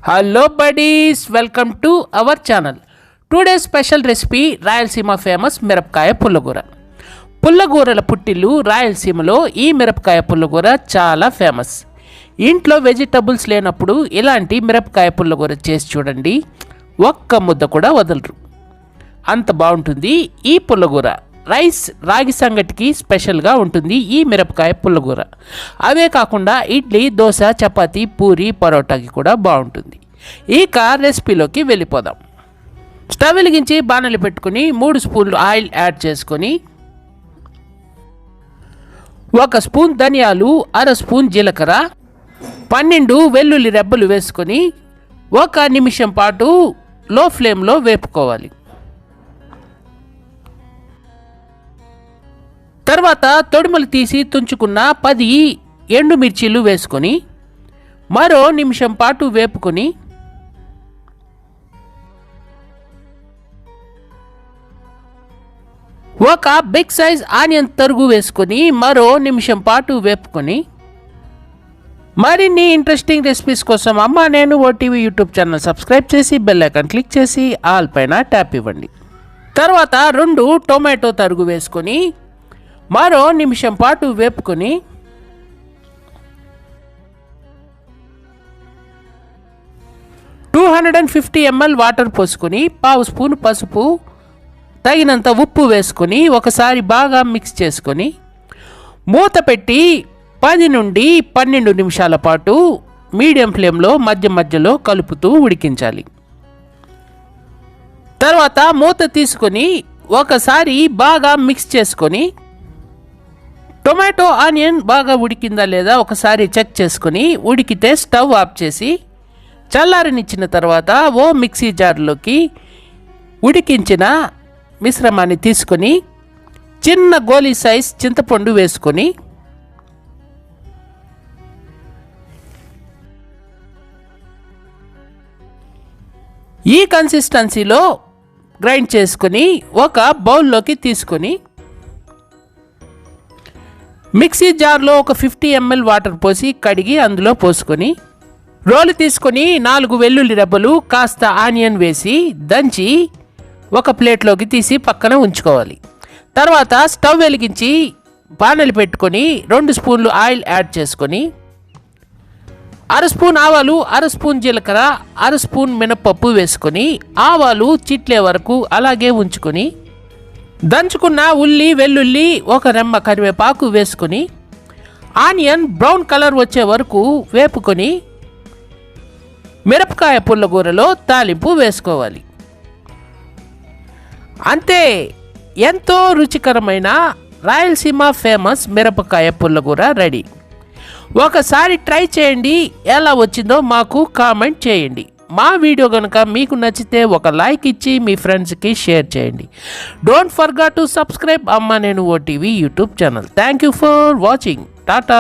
Hello buddies, welcome to our channel. Today's special recipe Rayalaseema famous మిరపకాయ పుల్లగూర. పుల్లగూరల పుట్టిల్లు రాయలసీమలో ఈ మిరపకాయ పుల్లగూర చాలా ఫేమస్. ఇంట్లో వెజిటబుల్స్ లేనప్పుడు ఇలాంటి మిరపకాయ పుల్లగూర చేసి చూడండి, ఒక్క ముద్ద కూడా వదలరు, అంత బాగుంటుంది ఈ పుల్లగూర. రైస్ రాగి సంగటికి స్పెషల్గా ఉంటుంది ఈ మిరపకాయ పుల్లగూర. అవే కాకుండా ఇడ్లీ, దోశ, చపాతీ, పూరి, పరోటాకి కూడా బాగుంటుంది. ఇక రెసిపీలోకి వెళ్ళిపోదాం. స్టవ్ వెలిగించి బాణలి పెట్టుకుని 3 స్పూన్లు ఆయిల్ యాడ్ చేసుకొని 1 స్పూన్ ధనియాలు, 1/2 స్పూన్ జీలకర్ర, 12 వెల్లుల్లి రెబ్బలు వేసుకొని 1 నిమిషం పాటు లో ఫ్లేమ్లో వేపుకోవాలి. తర్వాత తొడిమలు తీసి తుంచుకున్న 10 ఎండుమిర్చీలు వేసుకొని మరో నిమిషం పాటు వేపుకొని 1 బిగ్ సైజ్ ఆనియన్ తరుగు వేసుకొని మరో నిమిషం పాటు వేపుకొని మరిన్ని ఇంట్రెస్టింగ్ రెసిపీస్ కోసం అమ్మ నేను ఓటీవీ యూట్యూబ్ ఛానల్ సబ్స్క్రైబ్ చేసి బెల్ ఐకాన్ క్లిక్ చేసి ఆల్ పైన ట్యాప్ ఇవ్వండి. తర్వాత 2 టొమాటో తరుగు వేసుకొని మరో నిమిషం పాటు వేపుకొని 250 ml వాటర్ పోసుకొని 1/2 స్పూన్ పసుపు, తగినంత ఉప్పు వేసుకొని ఒకసారి బాగా మిక్స్ చేసుకొని మూత పెట్టి 10 నుండి 12 నిమిషాల పాటు మీడియం ఫ్లేమ్లో మధ్య మధ్యలో కలుపుతూ ఉడికించాలి. తర్వాత మూత తీసుకొని ఒకసారి బాగా మిక్స్ చేసుకొని టొమాటో ఆనియన్ బాగా ఉడికిందా లేదా ఒకసారి చెక్ చేసుకొని ఉడికితే స్టవ్ ఆఫ్ చేసి చల్లారనిచ్చిన తర్వాత ఓ మిక్సీ జార్లోకి ఉడికించిన మిశ్రమాన్ని తీసుకొని చిన్న గోలీ సైజ్ చింతపండు వేసుకొని ఈ కన్సిస్టెన్సీలో గ్రైండ్ చేసుకొని ఒక బౌల్లోకి తీసుకొని మిక్సీ జార్లో ఒక 50 ml వాటర్ పోసి కడిగి అందులో పోసుకొని రోలు తీసుకొని 4 వెల్లుల్లి రెబ్బలు, కాస్త ఆనియన్ వేసి దంచి ఒక ప్లేట్లోకి తీసి పక్కన ఉంచుకోవాలి. తర్వాత స్టవ్ వెలిగించి బాణలి పెట్టుకొని 2 స్పూన్లు ఆయిల్ యాడ్ చేసుకొని 1/2 స్పూన్ ఆవాలు, 1/2 స్పూన్ జీలకర్ర, 1/2 స్పూన్ మినపప్పు వేసుకొని ఆవాలు చిట్లే వరకు అలాగే ఉంచుకొని దంచుకున్న ఉల్లి, వెల్లుల్లి, 1 రెమ్మ కరివేపాకు వేసుకొని ఆనియన్ బ్రౌన్ కలర్ వచ్చే వరకు వేపుకొని మిరపకాయ పుల్లగూరలో తాలింపు వేసుకోవాలి. అంతే, ఎంతో రుచికరమైన రాయలసీమ ఫేమస్ మిరపకాయ పుల్లగూర రెడీ. ఒకసారి ట్రై చేయండి, ఎలా వచ్చిందో మాకు కామెంట్ చేయండి. మా వీడియో కనుక మీకు నచ్చితే ఒక లైక్ ఇచ్చి మీ ఫ్రెండ్స్కి షేర్ చేయండి. డోంట్ ఫర్గెట్ టు సబ్స్క్రైబ్ అమ్మ నేను OTV YouTube channel. Thank you for watching. Tata.